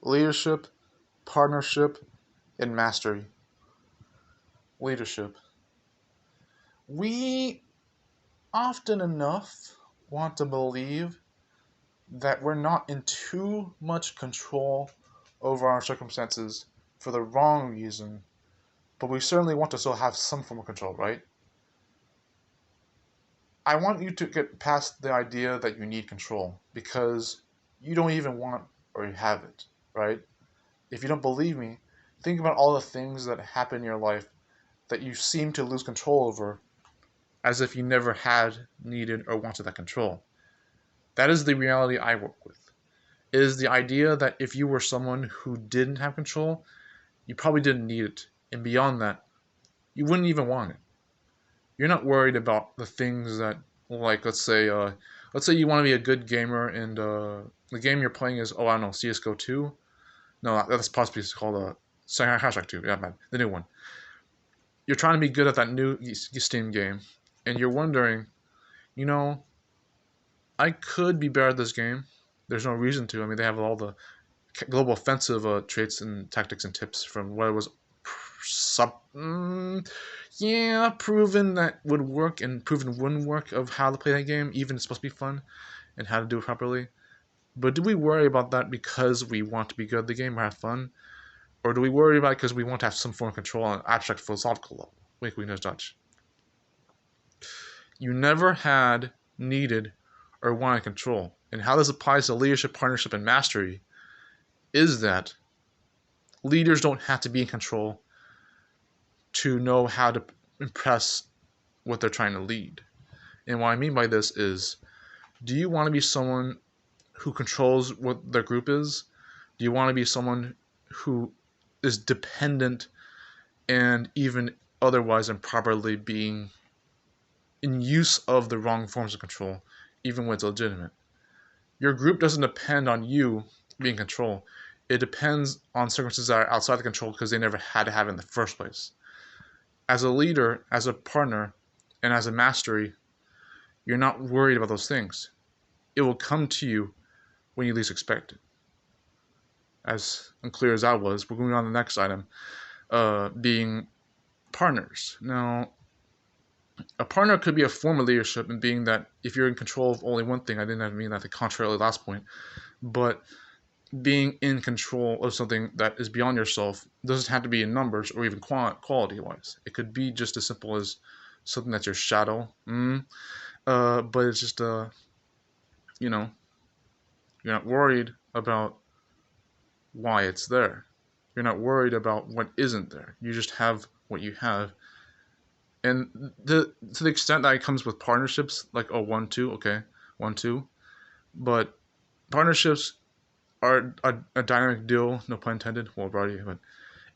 Leadership, partnership, and mastery. Leadership. We often enough want to believe that we're not in too much control over our circumstances for the wrong reason, but we certainly want to still have some form of control, right? I want you to get past the idea that you need control because you don't even want or you have it, right? If you don't believe me, think about all the things that happen in your life that you seem to lose control over as if you never had, needed, or wanted that control. That is the reality I work with. It is the idea that if you were someone who didn't have control, you probably didn't need it. And beyond that, you wouldn't even want it. You're not worried about the things that, like, let's say you want to be a good gamer and the game you're playing is, oh, I don't know, CS:GO 2. No, that's possibly called Hashtag 2. Yeah, man, the new one. You're trying to be good at that new Steam game, and you're wondering, you know, I could be better at this game. There's no reason to. I mean, they have all the global offensive traits and tactics and tips from what it was proven that would work and proven wouldn't work of how to play that game, even it's supposed to be fun and how to do it properly. But do we worry about that because we want to be good at the game or have fun? Or do we worry about it because we want to have some form of control on an abstract philosophical level? Wink, we know touch. You never had, needed, or wanted control. And how this applies to leadership, partnership, and mastery is that leaders don't have to be in control to know how to impress what they're trying to lead. And what I mean by this is, do you want to be someone who controls what their group is? Do you want to be someone who is dependent and even otherwise improperly being in use of the wrong forms of control, even when it's legitimate? Your group doesn't depend on you being in control. It depends on circumstances that are outside the control because they never had to have it in the first place. As a leader, as a partner, and as a mastery, you're not worried about those things. It will come to you when you least expect it. As unclear as I was, we're going on to the next item, being partners. Now, a partner could be a form of leadership in being that if you're in control of only one thing, I didn't mean that the contrary to the last point, but being in control of something that is beyond yourself doesn't have to be in numbers or even quality-wise. It could be just as simple as something that's your shadow. But it's just, you know, you're not worried about why it's there. You're not worried about what isn't there. You just have what you have. And to the extent that it comes with partnerships, like, oh, 1-2, okay, 1-2. But partnerships are a dynamic deal, no pun intended, well, already, but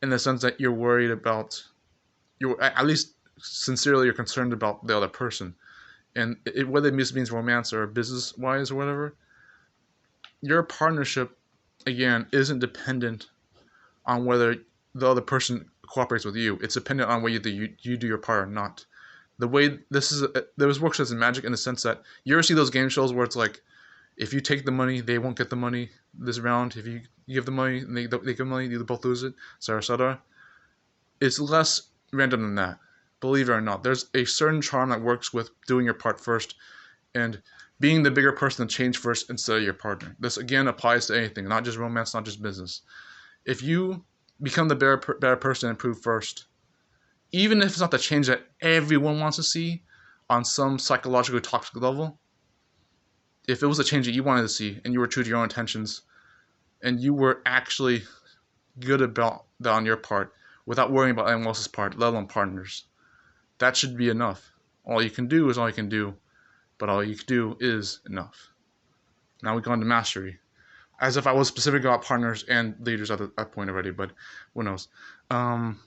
in the sense that you're worried about, you're at least sincerely you're concerned about the other person. And whether it means romance or business-wise or whatever, your partnership, again, isn't dependent on whether the other person cooperates with you. It's dependent on whether you do your part or not. The way this works as in Magic in the sense that you ever see those game shows where it's like, if you take the money, they won't get the money this round. If you give the money and they give money, you both lose it, etc., etc. It's less random than that. Believe it or not, there's a certain charm that works with doing your part first and being the bigger person to change first instead of your partner. This, again, applies to anything, not just romance, not just business. If you become the better person and improve first, even if it's not the change that everyone wants to see on some psychologically toxic level, if it was a change that you wanted to see and you were true to your own intentions and you were actually good about that on your part without worrying about anyone else's part, let alone partners, that should be enough. All you can do is all you can do, but all you can do is enough. Now we go on to mastery. As if I was specific about partners and leaders at that point already, but who knows. Do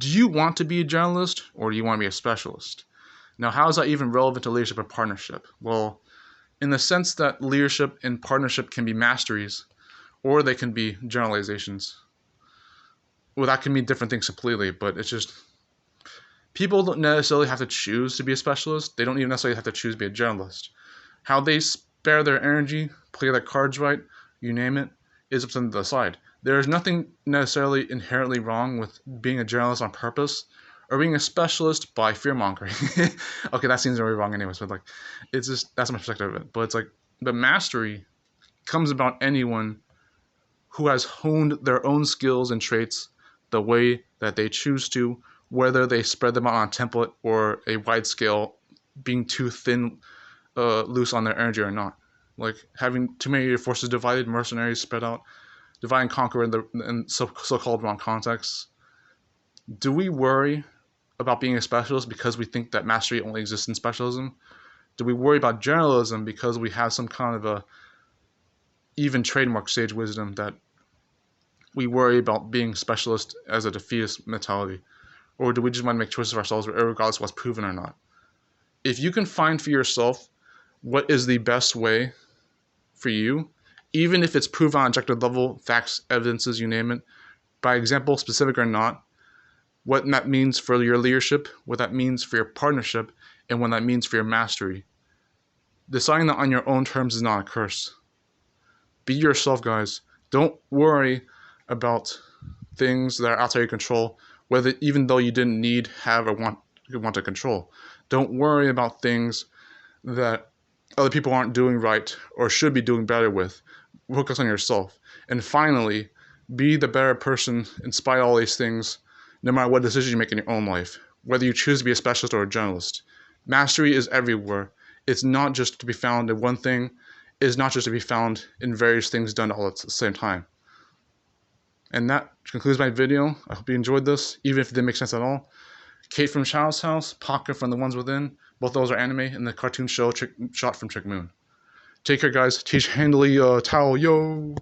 you want to be a generalist or do you want to be a specialist? Now, how is that even relevant to leadership and partnership? Well, in the sense that leadership and partnership can be masteries, or they can be generalizations. Well, that can mean different things completely, but it's just, people don't necessarily have to choose to be a specialist. They don't even necessarily have to choose to be a generalist. How they spare their energy, play their cards right, you name it, is up to the side. There is nothing necessarily inherently wrong with being a journalist on purpose or being a specialist by fear mongering. Okay, that seems very wrong anyways, but like, it's just, that's my perspective of it. But it's like, the mastery comes about anyone who has honed their own skills and traits the way that they choose to, whether they spread them out on a template or a wide scale, being too thin, loose on their energy or not. Like having too many of your forces divided, mercenaries spread out, divide and conquer in so-called wrong contexts. Do we worry about being a specialist because we think that mastery only exists in specialism? Do we worry about journalism because we have some kind of a even trademark sage wisdom that we worry about being specialist as a defeatist mentality? Or do we just want to make choices for ourselves regardless of what's proven or not? If you can find for yourself what is the best way for you, even if it's proven on objective level, facts, evidences, you name it, by example, specific or not, what that means for your leadership, what that means for your partnership, and what that means for your mastery. Deciding that on your own terms is not a curse. Be yourself, guys. Don't worry about things that are outside your control, whether even though you didn't need, have, or want to control. Don't worry about things that other people aren't doing right or should be doing better with. Focus on yourself. And finally, be the better person in spite of all these things, no matter what decision you make in your own life, whether you choose to be a specialist or a journalist. Mastery is everywhere. It's not just to be found in one thing. It's not just to be found in various things done all at the same time. And that concludes my video. I hope you enjoyed this, even if it didn't make sense at all. Kate from Child's House, Pocket from The Ones Within. Both those are anime, and the cartoon show shot from Trick Moon. Take care, guys. Teach handily, Tao, yo!